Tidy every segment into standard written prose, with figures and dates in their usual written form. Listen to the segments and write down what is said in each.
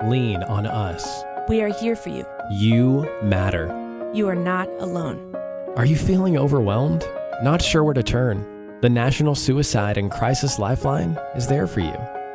lean on us. We are here for you. You matter. You are not alone. Are you feeling overwhelmed? Not sure where to turn? The National Suicide and Crisis Lifeline is there for you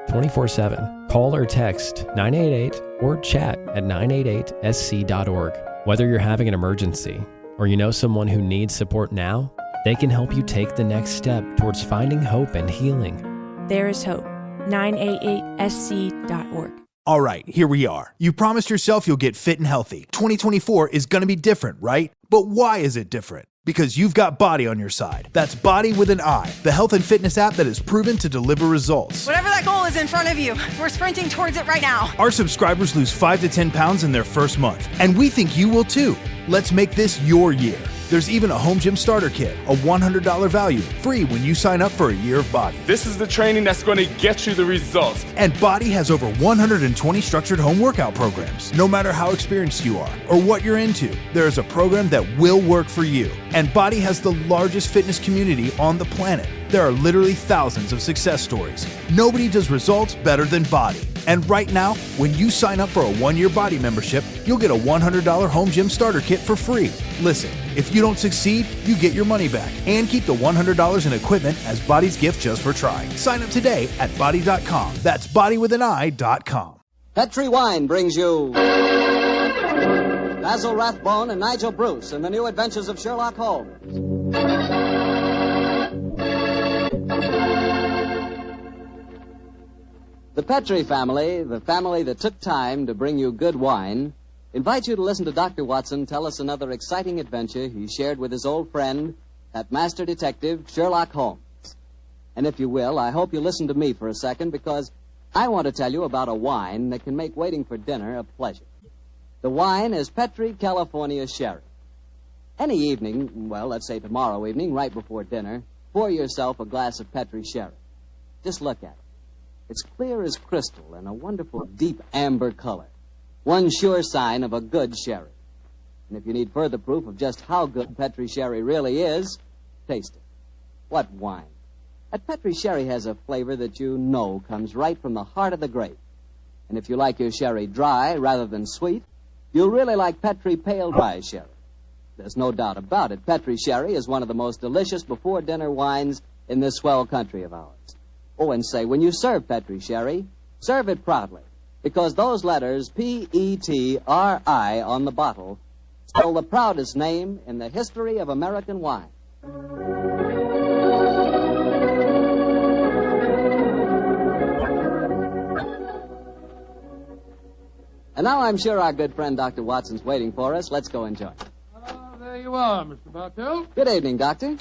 24/7. Call or text 988 or chat at 988sc.org. Whether you're having an emergency or you know someone who needs support now, they can help you take the next step towards finding hope and healing. There is hope. 988sc.org. All right, here we are. You promised yourself you'll get fit and healthy. 2024 is going to be different, right? But why is it different? Because you've got Body on your side. That's Body with an I, the health and fitness app that is proven to deliver results. Whatever that goal is in front of you, we're sprinting towards it right now. Our subscribers lose 5 to 10 pounds in their first month, and we think you will too. Let's make this your year. There's even a home gym starter kit, a $100 value, free when you sign up for a year of Body. This is the training that's going to get you the results. And Body has over 120 structured home workout programs. No matter how experienced you are or what you're into, there is a program that will work for you. And Body has the largest fitness community on the planet. There are literally thousands of success stories. Nobody does results better than Body. And right now, when you sign up for a 1-year Body membership, you'll get a $100 home gym starter kit for free. Listen, if you don't succeed, you get your money back and keep the $100 in equipment as Body's gift just for trying. Sign up today at body.com. That's bodywithanI.com. Petri Wine brings you Basil Rathbone and Nigel Bruce in the new Adventures of Sherlock Holmes. The Petri family, the family that took time to bring you good wine, invites you to listen to Dr. Watson tell us another exciting adventure he shared with his old friend, that master detective, Sherlock Holmes. And if you will, I hope you listen to me for a second, because I want to tell you about a wine that can make waiting for dinner a pleasure. The wine is Petri California Sherry. Any evening, well, let's say tomorrow evening, right before dinner, pour yourself a glass of Petri Sherry. Just look at it. It's clear as crystal and a wonderful deep amber color. One sure sign of a good sherry. And if you need further proof of just how good Petri Sherry really is, taste it. What wine? That Petri Sherry has a flavor that you know comes right from the heart of the grape. And if you like your sherry dry rather than sweet, you'll really like Petri Pale Dry Sherry. There's no doubt about it. Petri Sherry is one of the most delicious before-dinner wines in this swell country of ours. Oh, and say, when you serve Petri Sherry, serve it proudly, because those letters, P-E-T-R-I, on the bottle, spell the proudest name in the history of American wine. And now I'm sure our good friend Dr. Watson's waiting for us. Let's go enjoy. There you are, Mr. Bartell. Good evening, Doctor.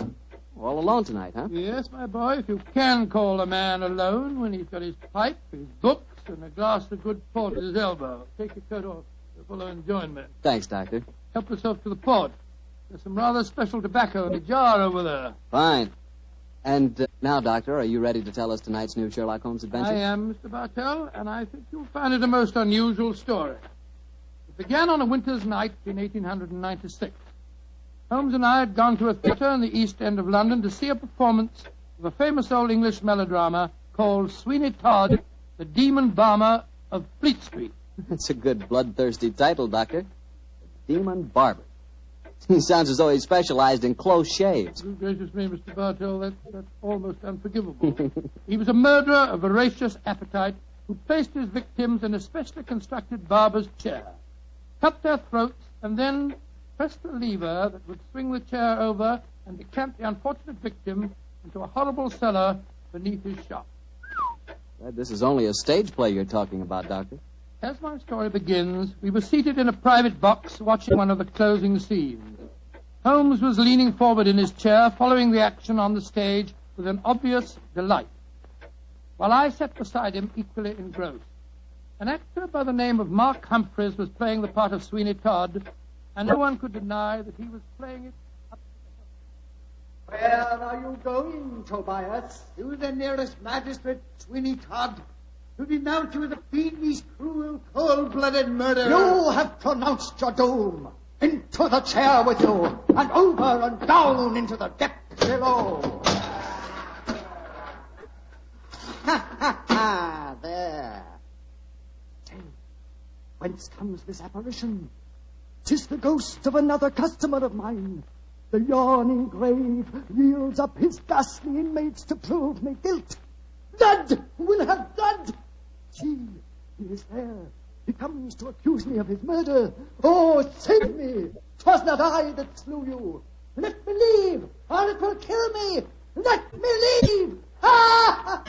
All alone tonight, huh? Yes, my boy, if you can call a man alone when he's got his pipe, his books, and a glass of good port at his elbow. Take your coat off. You'll follow enjoyment. Thanks, Doctor. Help yourself to the port. There's some rather special tobacco in a jar over there. Fine. And now, Doctor, are you ready to tell us tonight's new Sherlock Holmes adventure? I am, Mr. Bartell, and I think you'll find it a most unusual story. It began on a winter's night in 1896. Holmes and I had gone to a theatre in the East End of London to see a performance of a famous old English melodrama called Sweeney Todd, the Demon Barber of Fleet Street. That's a good bloodthirsty title, Doctor. The Demon Barber. He sounds as though he specialized in close shaves. Good gracious me, Mr. Bartell, that's almost unforgivable. He was a murderer of voracious appetite who placed his victims in a specially constructed barber's chair, cut their throats, and then pressed the lever that would swing the chair over and decamp the unfortunate victim into a horrible cellar beneath his shop. This is only a stage play you're talking about, Doctor. As my story begins, we were seated in a private box watching one of the closing scenes. Holmes was leaning forward in his chair, following the action on the stage with an obvious delight, while I sat beside him equally engrossed. An actor by the name of Mark Humphreys was playing the part of Sweeney Todd, and no one could deny that he was playing it up to the Where are you going, Tobias? To the nearest magistrate, Sweeney Todd, to denounce you as a fiendish, cruel, cold-blooded murderer. You have pronounced your doom. Into the chair with you, and over and down into the depths below. Ha, ha, ha, there. Whence comes this apparition? 'Tis the ghost of another customer of mine. The yawning grave yields up his ghastly inmates to prove me guilt. Blood will have blood. See, he is there. He comes to accuse me of his murder. Oh, save me. 'Twas not I that slew you. Let me leave, or it will kill me. Let me leave. Ha!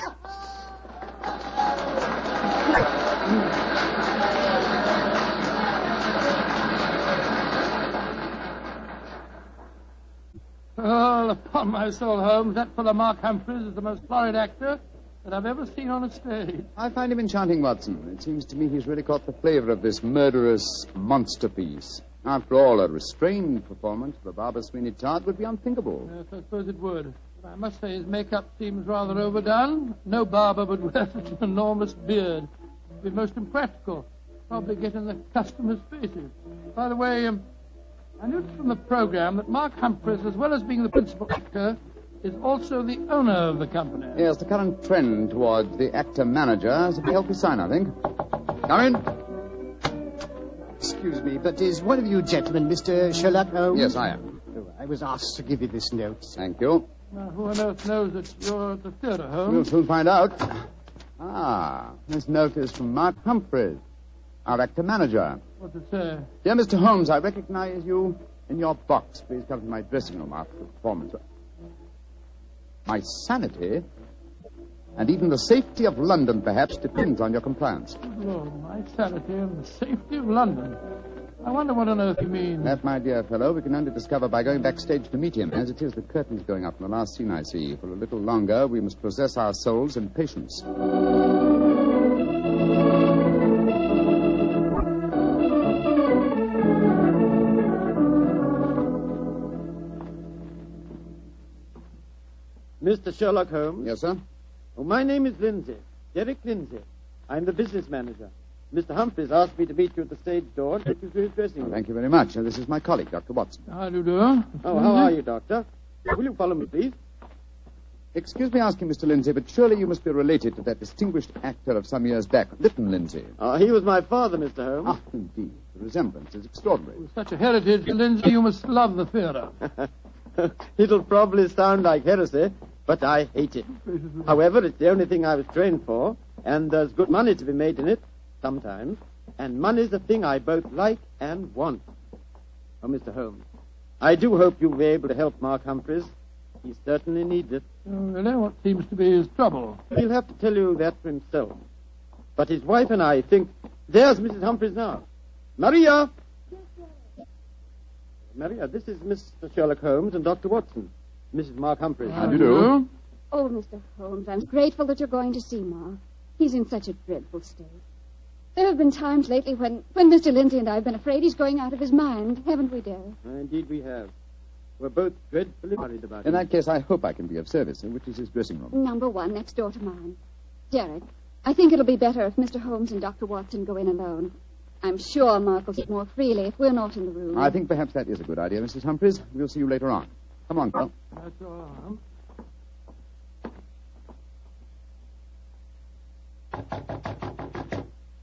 Well, upon my soul, Holmes, that fellow Mark Humphreys is the most florid actor that I've ever seen on a stage. I find him enchanting, Watson. It seems to me he's really caught the flavor of this murderous monster piece. After all, a restrained performance of the Barber Sweeney Todd would be unthinkable. Yes, I suppose it would. But I must say his makeup seems rather overdone. No barber would wear such an enormous beard. It would be most impractical. Probably get in the customers' faces. By the way, I noticed from the program that Mark Humphreys, as well as being the principal actor, is also the owner of the company. Yes, the current trend towards the actor-manager is a healthy sign, I think. Come in. Excuse me, but is one of you gentlemen Mr. Sherlock Holmes? Yes, I am. Oh, I was asked to give you this note. Thank you. Now, who on earth knows that you're at the theatre, We'll Holmes? soon find out. This note is from Mark Humphreys, our actor-manager. What's it say? Dear Mr. Holmes, I recognize you in your box. Please come to my dressing room after the performance. My sanity, and even the safety of London, perhaps, depends on your compliance. Good Lord, my sanity and the safety of London. I wonder what on earth you mean. That, my dear fellow, we can only discover by going backstage to meet him. As it is, the curtain's going up in the last scene I see. For a little longer, we must possess our souls in patience. Mr. Sherlock Holmes? Yes, sir? Oh, my name is Lindsay. Derek Lindsay. I'm the business manager. Mr. Humphreys asked me to meet you at the stage door and take you to his dressing room. Thank you very much. This is my colleague, Dr. Watson. How do you do? Oh, how are you, Doctor? Will you follow me, please? Excuse me asking, Mr. Lindsay, but surely you must be related to that distinguished actor of some years back, Lytton Lindsay. He was my father, Mr. Holmes. Ah, indeed. The resemblance is extraordinary. With such a heritage, Lindsay, you must love the theatre. It'll probably sound like heresy, but I hate it. However, it's the only thing I was trained for, and there's good money to be made in it, sometimes. And money's a thing I both like and want. Oh, Mr. Holmes, I do hope you'll be able to help Mark Humphreys. He certainly needs it. Oh, really? What seems to be his trouble? He'll have to tell you that for himself. But his wife and I think... There's Mrs. Humphreys now. Maria! Maria, this is Mr. Sherlock Holmes and Dr. Watson. Mrs. Mark Humphreys. How do you do? Oh, Mr. Holmes, I'm grateful that you're going to see Mark. He's in such a dreadful state. There have been times lately when Mr. Lindsay and I have been afraid he's going out of his mind, haven't we, Derek? Indeed we have. We're both dreadfully worried about In him. that case, I hope I can be of service. Which is his dressing room? Number 1, next door to mine. Derek, I think it'll be better if Mr. Holmes and Dr. Watson go in alone. I'm sure Mark will sit more freely if we're not in the room. I think perhaps that is a good idea, Mrs. Humphreys. We'll see you later on. Come on, Carl. That's all.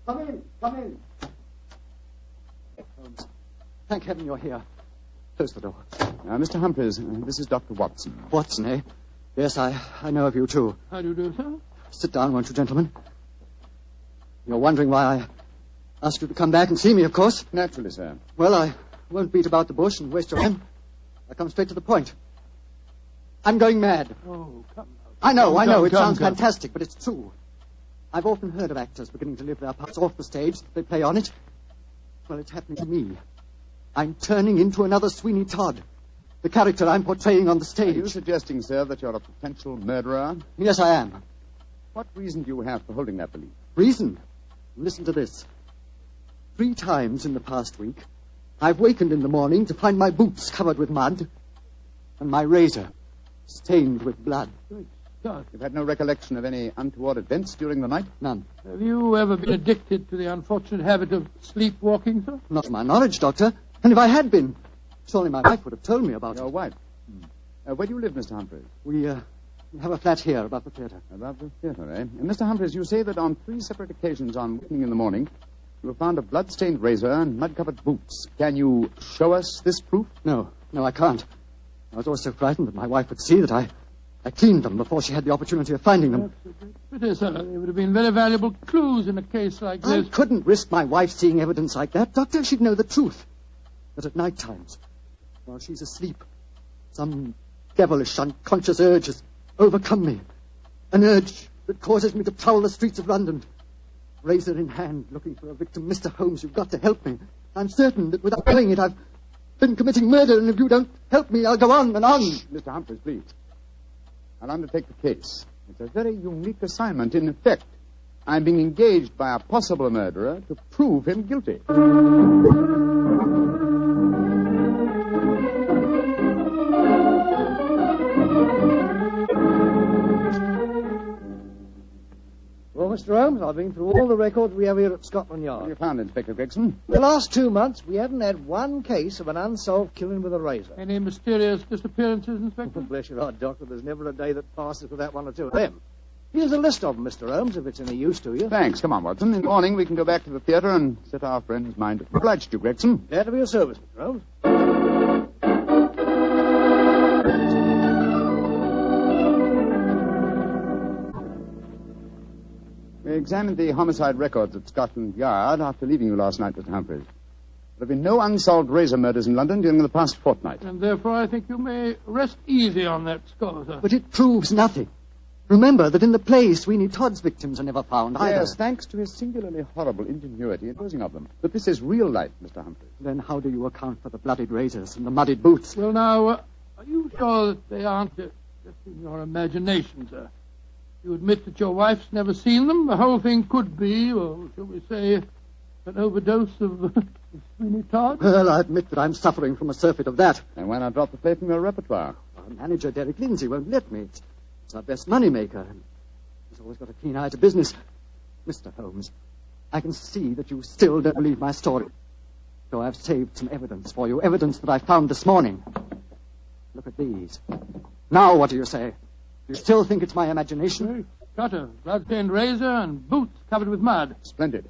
Come in, come in. Holmes, thank heaven you're here. Close the door. Mr. Humphreys, this is Dr. Watson. Watson, eh? Yes, I know of you, too. How do you do, sir? Sit down, won't you, gentlemen? You're wondering why I asked you to come back and see me, of course. Naturally, sir. Well, I won't beat about the bush and waste your time. I'll come straight to the point. I'm going mad. Oh, come now. I know. It sounds come. fantastic, but it's true. I've often heard of actors beginning to live their parts off the stage. They play on it. Well, it's happening to me. I'm turning into another Sweeney Todd. The character I'm portraying on the stage. Are you suggesting, sir, that you're a potential murderer? Yes, I am. What reason do you have for holding that belief? Reason? Listen to this. 3 times in the past week, I've wakened in the morning to find my boots covered with mud and my razor stained with blood. God. You've had no recollection of any untoward events during the night? None. Have you ever been addicted to the unfortunate habit of sleepwalking, sir? Not to my knowledge, Doctor. And if I had been, surely my wife would have told me about Your it. wife? Where do you live, Mr. Humphreys? We have a flat here above the theatre. Above the theatre, eh? Mr. Humphreys, you say that on 3 separate occasions on wakening in the morning, You found a blood-stained razor and mud-covered boots. Can you show us this proof? No, I can't. I was always so frightened that my wife would see that I cleaned them before she had the opportunity of finding them. Pity, sir. They would have been very valuable clues in a case like this. I couldn't risk my wife seeing evidence like that. Doctor, she'd know the truth. But at night times, while she's asleep, some devilish, unconscious urge has overcome me. An urge that causes me to prowl the streets of London. Razor in hand, looking for a victim. Mr. Holmes, you've got to help me. I'm certain that without knowing it, I've been committing murder, and if you don't help me, I'll go on and on. Mr. Humphreys, please. I'll undertake the case. It's a very unique assignment. In effect, I'm being engaged by a possible murderer to prove him guilty. Well, Mr. Holmes, I've been through all the records we have here at Scotland Yard. What have you found, Inspector Gregson? The last 2 months, we haven't had one case of an unsolved killing with a razor. Any mysterious disappearances, Inspector? Bless your heart, Doctor. There's never a day that passes without one or two of them. Here's a list of them, Mr. Holmes, if it's any use to you. Thanks. Come on, Watson. In the morning, we can go back to the theatre and set our friend's mind. Obliged to you, Gregson. Glad to be of service, Mr. Holmes. We examined the homicide records at Scotland Yard after leaving you last night, Mr. Humphreys. There have been no unsolved razor murders in London during the past fortnight. And therefore I think you may rest easy on that score, sir. But it proves nothing. Remember that in the play, Sweeney Todd's victims are never found either. Yes, thanks to his singularly horrible ingenuity in disposing of them. But this is real life, Mr. Humphreys. Then how do you account for the bloodied razors and the muddied boots? Well, now, are you sure that they aren't just in your imagination, sir? You admit that your wife's never seen them? The whole thing could be, or shall we say, an overdose of Sweeney Todd? Well, I admit that I'm suffering from a surfeit of that. And why not drop the play from your repertoire? Our manager, Derek Lindsay, won't let me. It's our best money-maker. He's always got a keen eye to business. Mr. Holmes, I can see that you still don't believe my story. So I've saved some evidence for you, evidence that I found this morning. Look at these. Now what do you say? You still think it's my imagination? Cutter, blood-stained razor, and boots covered with mud. Splendid.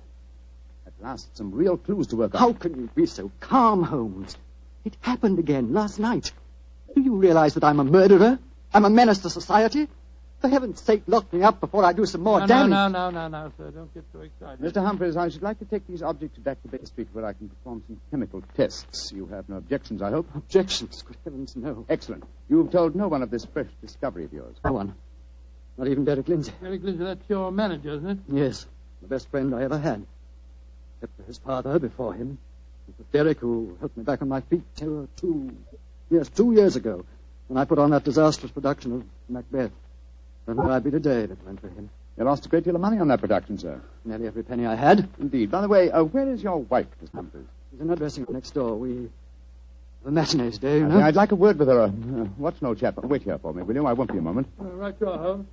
At last, some real clues to work on. How can you be so calm, Holmes? It happened again last night. Do you realize that I'm a murderer? I'm a menace to society? For heaven's sake, lock me up before I do some more damage. No, sir. Don't get so excited. Mr. Humphreys, I should like to take these objects back to Baker Street where I can perform some chemical tests. You have no objections, I hope? Objections? Good heavens, no. Excellent. You've told no one of this fresh discovery of yours? No one. Not even Derek Lindsay. Derek Lindsay, that's your manager, isn't it? Yes. The best friend I ever had. Except for his father before him. It was Derek who helped me back on my feet 2 years ago, when I put on that disastrous production of Macbeth. And where I'd be today if it went for him. You lost a great deal of money on that production, sir. Nearly every penny I had. Indeed. By the way, where is your wife, Mr. Humphreys? She's in her dressing room next door. We have a matinee today, you know. I'd like a word with her. Watch, no chap. Wait here for me, will you? I won't be a moment. Right, you are, Holmes.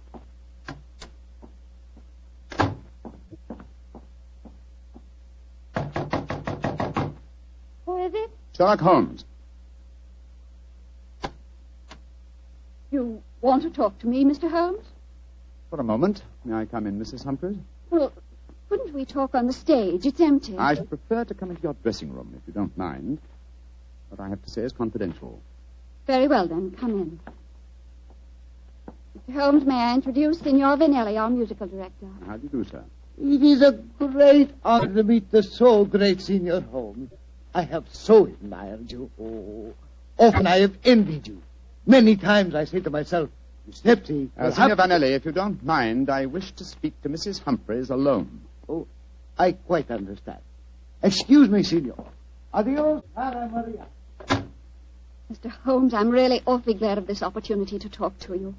Who is it? Sherlock Holmes. You want to talk to me, Mr. Holmes? For a moment. May I come in, Mrs. Humphreys? Well, couldn't we talk on the stage? It's empty. I should prefer to come into your dressing room, if you don't mind. What I have to say is confidential. Very well, then. Come in. Mr. Holmes, may I introduce Signor Vanelli, our musical director? How do you do, sir? It is a great honor to meet the so great Senior Holmes. I have so admired you. Oh, often I have envied you. Many times I say to myself, Snipsy, Signor Vanelli, if you don't mind, I wish to speak to Mrs. Humphreys alone. Oh, I quite understand. Excuse me, Signor. Adios, Cara Maria. Mr. Holmes, I'm really awfully glad of this opportunity to talk to you.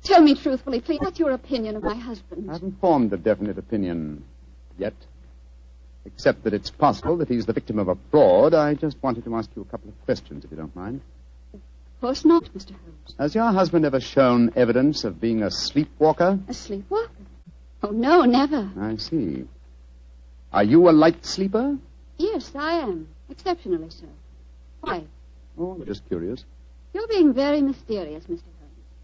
Tell me truthfully, please, what's your opinion of my husband? I haven't formed a definite opinion yet, except that it's possible that he's the victim of a fraud. I just wanted to ask you a couple of questions, if you don't mind. Of course not, Mr. Holmes. Has your husband ever shown evidence of being a sleepwalker? A sleepwalker? Oh, no, never. I see. Are you a light sleeper? Yes, I am. Exceptionally so. Why? Oh, I'm just curious. You're being very mysterious, Mr. Holmes.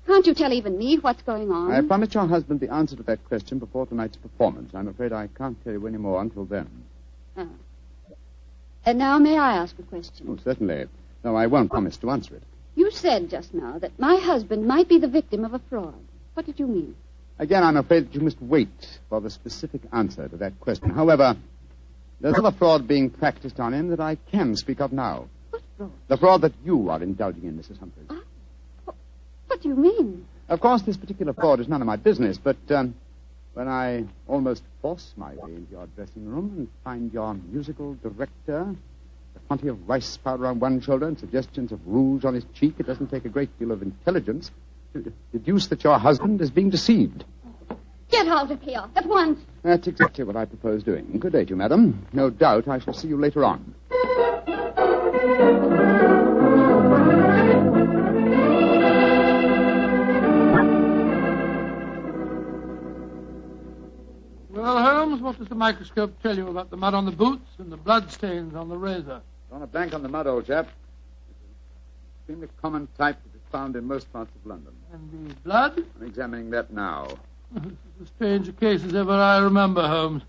Can't you tell even me what's going on? I promised your husband the answer to that question before tonight's performance. I'm afraid I can't tell you any more until then. And now may I ask a question? Oh, certainly. Though I won't promise to answer it. You said just now that my husband might be the victim of a fraud. What did you mean? Again, I'm afraid that you must wait for the specific answer to that question. However, there's another fraud being practiced on him that I can speak of now. What fraud? The fraud that you are indulging in, Mrs. Humphreys. What do you mean? Of course, this particular fraud is none of my business, but when I almost force my way into your dressing room and find your musical director, a quantity of rice powder on one shoulder and suggestions of rouge on his cheek, it doesn't take a great deal of intelligence to deduce that your husband is being deceived. Get out of here at once. That's exactly what I propose doing. Good day to you, madam. No doubt I shall see you later on. Well, Holmes, what does the microscope tell you about the mud on the boots and the blood stains on the razor? On a blank on the mud, old chap. It's an extremely common type that is found in most parts of London. And the blood? I'm examining that now. This is as strange a case as ever I remember, Holmes.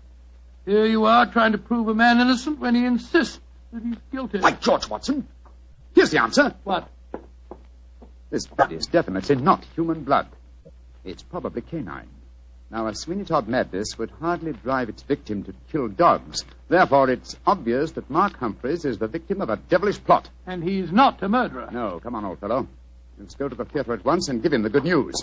Here you are trying to prove a man innocent when he insists that he's guilty. By George, Watson! Here's the answer. What? This blood is definitely not human blood. It's probably canine. Now, a Sweeney Todd madness would hardly drive its victim to kill dogs. Therefore, it's obvious that Mark Humphreys is the victim of a devilish plot. And he's not a murderer. No, come on, old fellow. Let's go to the theater at once and give him the good news.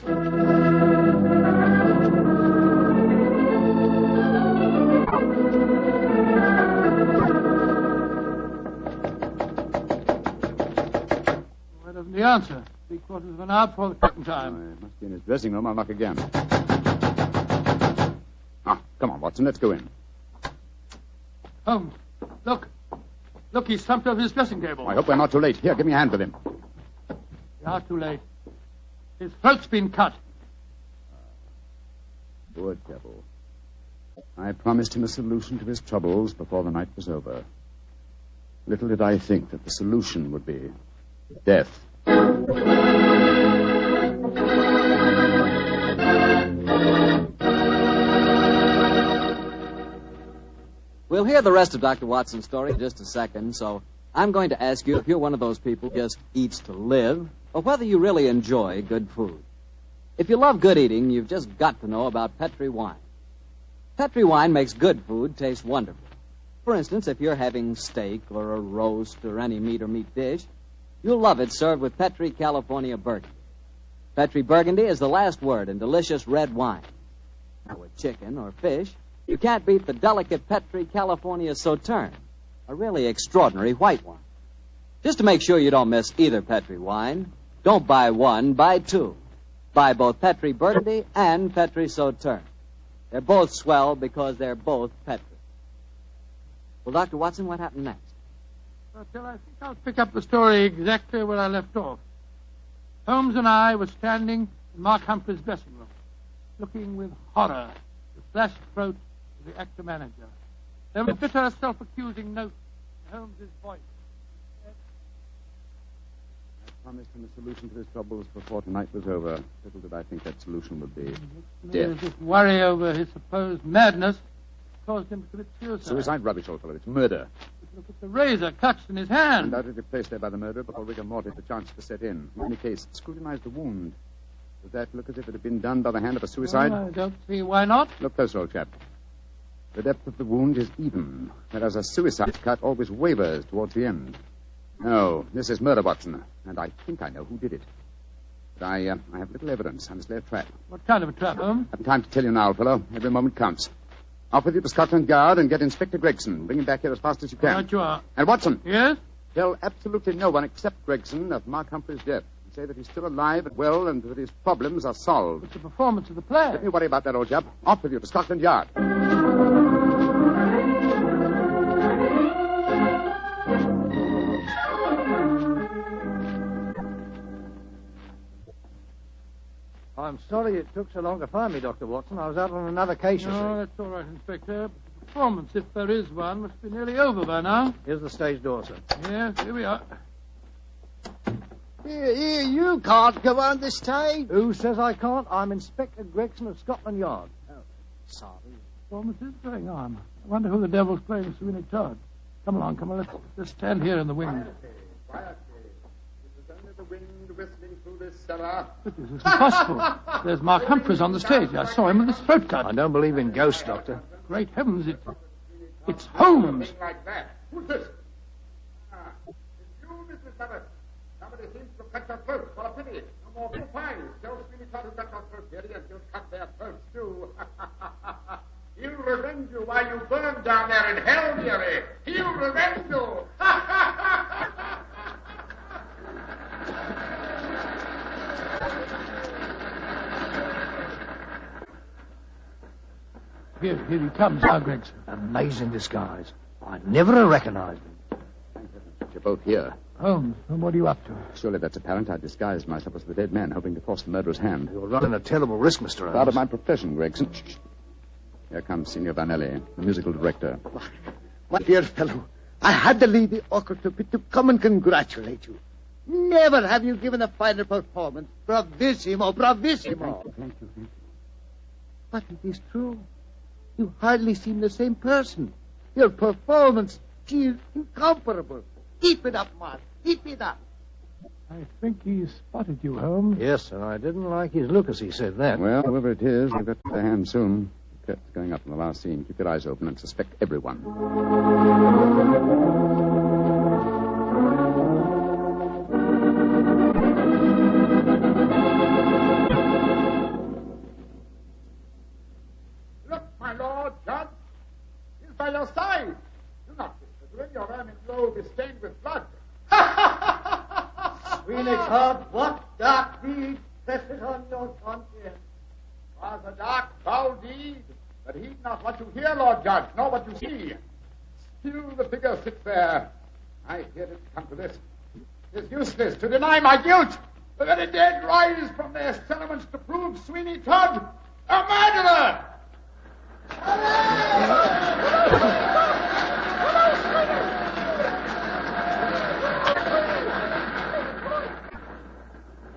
Why doesn't he answer? 3/4 of an hour before the curtain time. He must be in his dressing room. I'll knock again. Come on, Watson, let's go in. Holmes, look. Look, he's slumped over his dressing table. I hope we're not too late. Here, give me a hand with him. We are too late. His throat's been cut. Poor devil. I promised him a solution to his troubles before the night was over. Little did I think that the solution would be death. We'll hear the rest of Dr. Watson's story in just a second, so I'm going to ask you if you're one of those people who just eats to live, or whether you really enjoy good food. If you love good eating, you've just got to know about Petri wine. Petri wine makes good food taste wonderful. For instance, if you're having steak or a roast or any meat or meat dish, you'll love it served with Petri California Burgundy. Petri Burgundy is the last word in delicious red wine. Now, with chicken or fish, you can't beat the delicate Petri California Sauterne, a really extraordinary white wine. Just to make sure you don't miss either Petri wine, don't buy one, buy two. Buy both Petri Burgundy and Petri Sauterne. They're both swell because they're both Petri. Well, Dr. Watson, what happened next? Well, I think I'll pick up the story exactly where I left off. Holmes and I were standing in Mark Humphreys' dressing room, looking with horror at the flashed throat of the actor manager. There was a bitter, self-accusing note in Holmes' voice. I promised him a solution to his troubles before tonight was over. Little did I think that solution would be death. This worry over his supposed madness caused him to commit suicide. Suicide? Rubbish, old fellow. It's murder. Look at the razor clutched in his hand. Undoubtedly placed there by the murderer before rigor mortis had the chance to set in. In any case, scrutinize the wound. Does that look as if it had been done by the hand of a suicide? Well, I don't see why not. Look closer, old chap. The depth of the wound is even, whereas a suicide cut always wavers towards the end. No, this is murder, Watson, and I think I know who did it. But I have little evidence. I must lay a trap. What kind of a trap, Holmes? I haven't time to tell you now, fellow. Every moment counts. Off with you to Scotland Yard and get Inspector Gregson. Bring him back here as fast as you can. Right you are. And Watson. Yes? Tell absolutely no one except Gregson of Mark Humphreys' death. And say that he's still alive and well and that his problems are solved. It's the performance of the play. Don't you worry about that, old chap. Off with you to Scotland Yard. I'm sorry it took so long to find me, Dr. Watson. I was out on another case, you see. No, that's all right, Inspector. But the performance, if there is one, must be nearly over by now. Here's the stage door, sir. Yes, here we are. Here, you can't go on the stage. Who says I can't? I'm Inspector Gregson of Scotland Yard. Oh, sorry. performance is going on. I wonder who the devil's playing Sweeney Todd. Come along. Let's just stand here in the wings. Quietly. This is only the wind whistling through this cellar. But this is impossible. There's Mark Humphreys on the stage. I saw him with his throat cut. I don't believe in ghosts, Doctor. Great heavens, it's Holmes. Like that. Who's this? It's you, Mrs. Barber. Somebody seems to cut your throat. What a pity. No more blue pies. Tell Sweeney Todd who cut your throat, dearie, and he'll cut their throats, too. He'll revenge you while you burn down there in hell, dearie. He'll revenge you. Here he comes, now, Gregson. Amazing disguise. I never have recognized him. You're both here. Holmes, what are you up to? Surely that's apparent. I disguised myself as the dead man, hoping to force the murderer's hand. You're running a terrible risk, Mr. Holmes. Part of my profession, Gregson. Shh. Here comes Signor Vanelli, the musical director. My dear fellow, I had to leave the orchestra pit to come and congratulate you. Never have you given a finer performance. Bravissimo, bravissimo. Thank you. But it is true. You hardly seem the same person. Your performance is incomparable. Keep it up, Mark. Keep it up. I think he spotted you, Holmes. Yes, and I didn't like his look as he said that. Well, whoever it is, we've got the hand soon. The curtain's going up in the last scene. Keep your eyes open and suspect everyone. Look, my lord, Judge. He's by your side. Do not whisper. Your ermine robe is stained with blood. Sweeney Todd, what dark deed presses on your conscience? Was a dark, foul deed, but heed not what you hear, Lord Judge, nor what you see. Still the figure sits there. I hear it come to this. It is useless to deny my guilt. The very dead rise from their settlements to prove Sweeney Todd a murderer.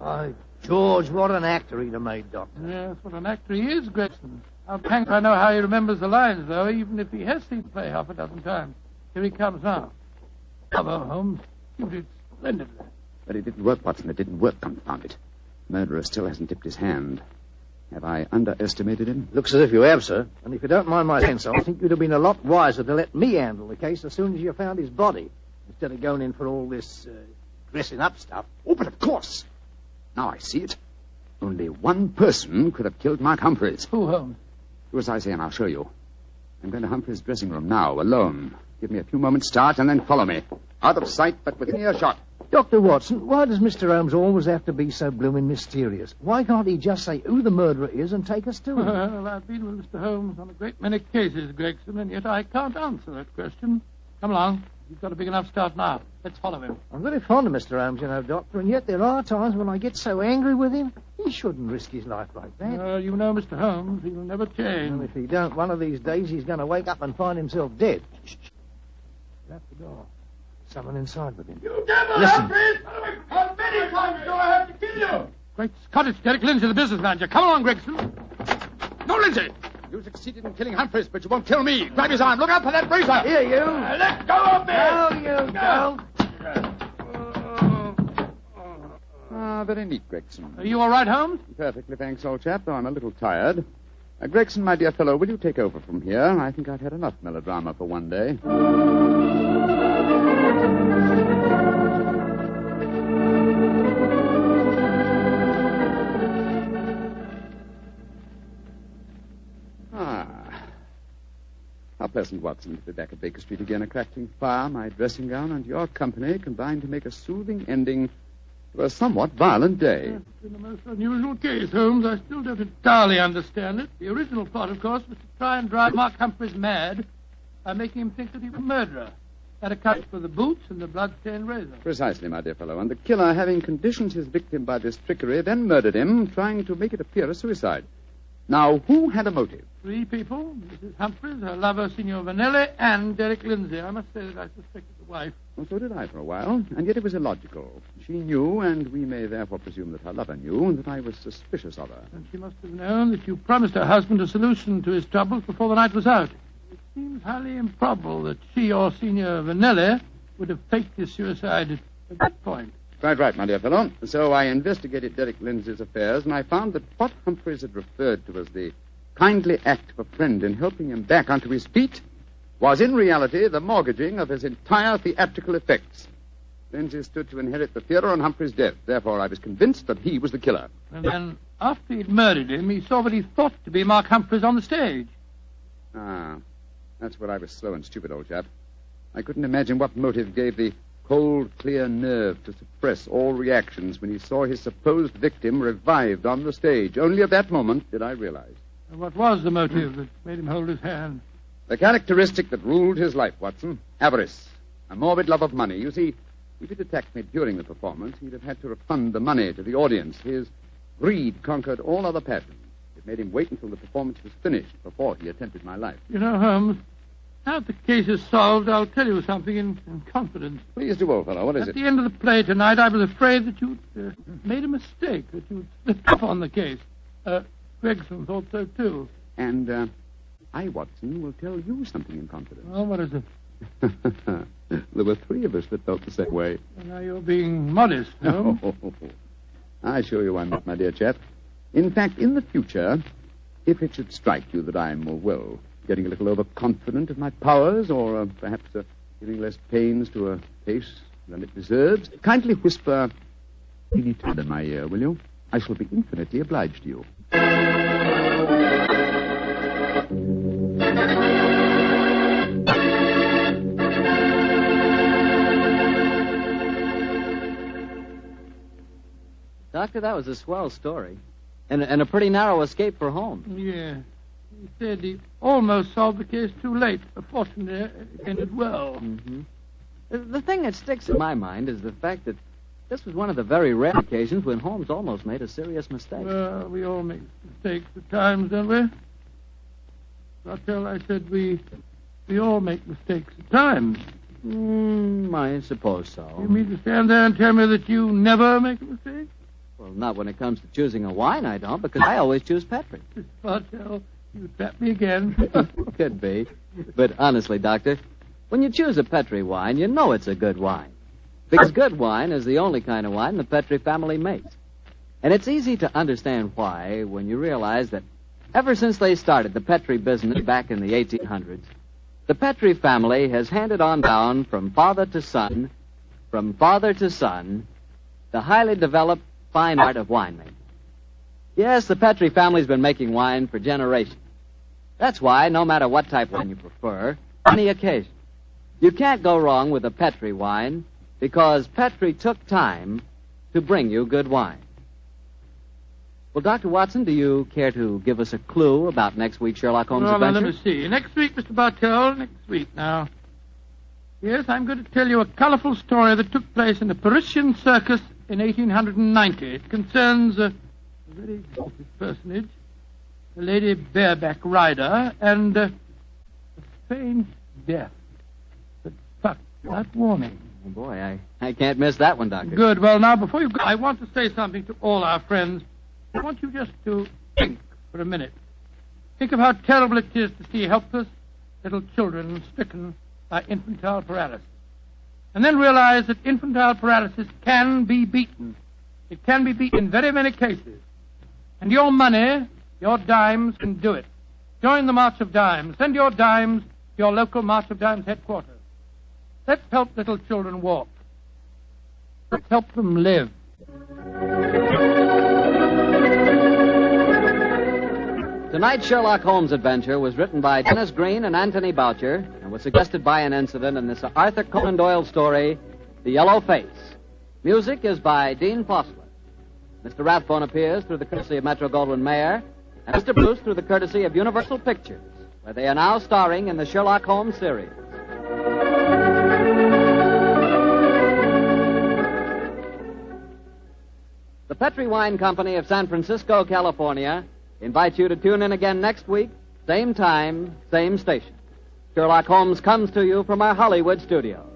By George, what an actor he'd have made, Doctor. Yes, what an actor he is, Gregson. I'm hanged I know how he remembers the lines, though, even if he has seen the play half a dozen times. Here he comes now. Bravo, Holmes. You did splendidly. But it didn't work, Watson. It didn't work, confound it. Murderer still hasn't tipped his hand. Have I underestimated him? Looks as if you have, sir. And if you don't mind my sense, I think you'd have been a lot wiser to let me handle the case as soon as you found his body, instead of going in for all this dressing up stuff. Oh, but of course. Now I see it. Only one person could have killed Mark Humphreys. Who, Holmes? Do as I say, and I'll show you. I'm going to Humphreys' dressing room now, alone. Give me a few moments' start, and then follow me. Out of sight, but within earshot. Dr. Watson, why does Mr. Holmes always have to be so blooming mysterious? Why can't he just say who the murderer is and take us to him? Well, I've been with Mr. Holmes on a great many cases, Gregson, and yet I can't answer that question. Come along. You've got a big enough start now. Let's follow him. I'm very fond of Mr. Holmes, you know, Doctor, and yet there are times when I get so angry with him. He shouldn't risk his life like that. You know Mr. Holmes. He'll never change. Well, if he don't, one of these days he's going to wake up and find himself dead. That's the door. Someone inside with him. You devil! Listen. How many times do I have to kill you? Great Scott, it's Derek Lindsay, the business manager. Come along, Gregson. No, Lindsay! You succeeded in killing Humphreys, but you won't kill me. Grab his arm. Look out for that razor. Here, you. Let go of me! No, you don't. Very neat, Gregson. Are you all right, Holmes? Perfectly, thanks, old chap, though I'm a little tired. Gregson, my dear fellow, will you take over from here? I think I've had enough melodrama for one day. How pleasant, Watson, to be back at Baker Street again. A crackling fire, my dressing gown, and your company combined to make a soothing ending to a somewhat violent day. It's been a most unusual case, Holmes. I still don't entirely understand it. The original plot, of course, was to try and drive Mark Humphreys mad by making him think that he was a murderer. That accounts for the boots and the blood-stained razor. Precisely, my dear fellow. And the killer, having conditioned his victim by this trickery, then murdered him, trying to make it appear a suicide. Now, who had a motive? 3 people, Mrs. Humphreys, her lover, Signor Vanelli, and Derek Lindsay. I must say that I suspected the wife. Well, so did I for a while, and yet it was illogical. She knew, and we may therefore presume that her lover knew, that I was suspicious of her. And she must have known that you promised her husband a solution to his troubles before the night was out. It seems highly improbable that she or Signor Vanelli would have faked his suicide at that point. Quite right, my dear fellow. So I investigated Derek Lindsay's affairs, and I found that what Humphreys had referred to as the kindly act of a friend in helping him back onto his feet was in reality the mortgaging of his entire theatrical effects. Lindsay stood to inherit the theatre on Humphrey's death. Therefore, I was convinced that he was the killer. And then, after he'd murdered him, he saw what he thought to be Mark Humphreys on the stage. Ah, that's where I was slow and stupid, old chap. I couldn't imagine what motive gave the cold, clear nerve to suppress all reactions when he saw his supposed victim revived on the stage. Only at that moment did I realize. And what was the motive that made him hold his hand? The characteristic that ruled his life, Watson. Avarice. A morbid love of money. You see, if he'd attacked me during the performance, he'd have had to refund the money to the audience. His greed conquered all other passions. It made him wait until the performance was finished before he attempted my life. You know, Holmes, now that the case is solved, I'll tell you something in confidence. Please do, old fellow. What is it? At the end of the play tonight, I was afraid that you'd made a mistake, that you'd slipped up on the case. Gregson thought so, too. And I, Watson, will tell you something in confidence. Oh, what is it? There were 3 of us that felt the same way. Well, now you're being modest, no? I assure you I'm not, my dear chap. In fact, in the future, if it should strike you that I'm, getting a little overconfident of my powers, or perhaps giving less pains to a case than it deserves, kindly whisper teeny Todd in my ear, will you? I shall be infinitely obliged to you. Doctor, that was a swell story. And a pretty narrow escape for Holmes. Yeah. He said he almost solved the case too late. Fortunately, it ended well. Mm-hmm. The thing that sticks in my mind is the fact that this was one of the very rare occasions when Holmes almost made a serious mistake. Well, we all make mistakes at times, don't we? Rathbone, I said we all make mistakes at times. I suppose so. You mean to stand there and tell me that you never make a mistake? Well, not when it comes to choosing a wine, I don't, because I always choose Petri. Rathbone, you trap me again. Could be. But honestly, Doctor, when you choose a Petri wine, you know it's a good wine. Because good wine is the only kind of wine the Petri family makes. And it's easy to understand why when you realize that ever since they started the Petri business back in the 1800s, the Petri family has handed on down from father to son, the highly developed fine art of winemaking. Yes, the Petri family's been making wine for generations. That's why, no matter what type of wine you prefer, any occasion, you can't go wrong with a Petri wine because Petri took time to bring you good wine. Well, Dr. Watson, do you care to give us a clue about next week's Sherlock Holmes adventure? Let me see. Next week, Mr. Bartell, next week now. Yes, I'm going to tell you a colorful story that took place in the Parisian circus in 1890. It concerns a very exalted personage, a lady bareback rider, and a strange death that struck that warning. Oh, boy, I can't miss that one, Doctor. Good. Well, now, before you go, I want to say something to all our friends. I want you just to think for a minute. Think of how terrible it is to see helpless little children stricken by infantile paralysis. And then realize that infantile paralysis can be beaten. It can be beaten in very many cases. And your money, your dimes, can do it. Join the March of Dimes. Send your dimes to your local March of Dimes headquarters. Let's help little children walk. Let's help them live. Tonight's Sherlock Holmes adventure was written by Dennis Green and Anthony Boucher and was suggested by an incident in this Arthur Conan Doyle story, The Yellow Face. Music is by Dean Fossler. Mr. Rathbone appears through the courtesy of Metro-Goldwyn-Mayer, and Mr. Bruce through the courtesy of Universal Pictures, where they are now starring in the Sherlock Holmes series. The Petri Wine Company of San Francisco, California, invite you to tune in again next week, same time, same station. Sherlock Holmes comes to you from our Hollywood studio.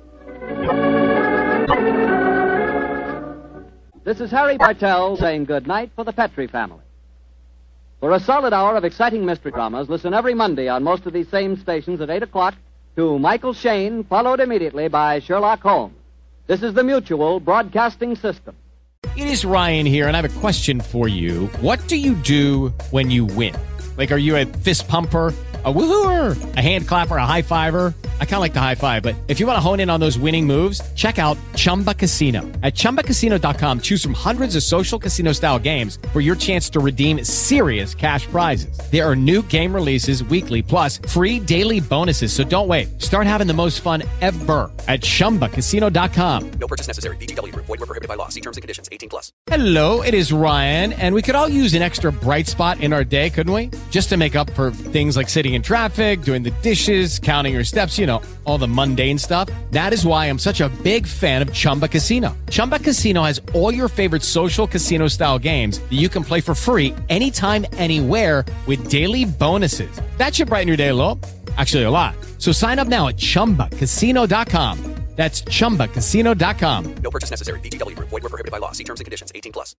This is Harry Bartell saying good night for the Petrie family. For a solid hour of exciting mystery dramas, listen every Monday on most of these same stations at 8 o'clock to Michael Shayne, followed immediately by Sherlock Holmes. This is the Mutual Broadcasting System. It is Ryan here, and I have a question for you. What do you do when you win? Like, are you a fist pumper, a woohooer, a hand clapper, a high fiver? I kind of like the high five, but if you want to hone in on those winning moves, check out Chumba Casino. At ChumbaCasino.com, choose from hundreds of social casino-style games for your chance to redeem serious cash prizes. There are new game releases weekly, plus free daily bonuses, so don't wait. Start having the most fun ever at ChumbaCasino.com. No purchase necessary. VGW. Void where prohibited by law. See terms and conditions. 18+. Hello, it is Ryan, and we could all use an extra bright spot in our day, couldn't we? Just to make up for things like sitting in traffic, doing the dishes, counting your steps, you know, all the mundane stuff. That is why I'm such a big fan of Chumba Casino. Chumba Casino has all your favorite social casino-style games that you can play for free anytime, anywhere with daily bonuses. That should brighten your day a little. Actually, a lot. So sign up now at ChumbaCasino.com. That's ChumbaCasino.com. No purchase necessary. VGW. Void where prohibited by law. See terms and conditions. 18+.